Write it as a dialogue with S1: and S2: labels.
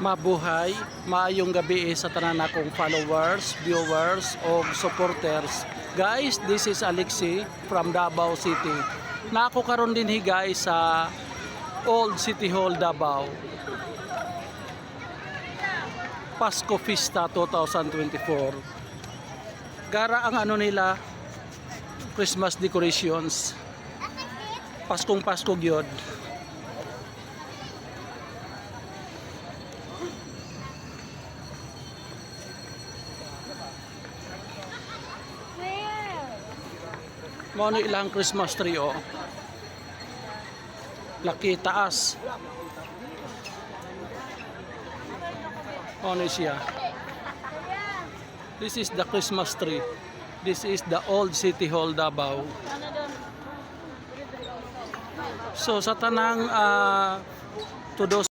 S1: Mabuhay, maayong gabi sa tanan akong followers, viewers o supporters. Guys, this is Alexi from Davao City. Nako karon din guys sa Old City Hall Davao. Pasko Fiesta 2024. Gara ang ano nila, Christmas decorations. Paskong Pasko gyud. Mao ni ilang Christmas tree oh. Laki taas. Mao ni siya. This is the Christmas tree. This is the Old City Hall Davao. So sa tanang todo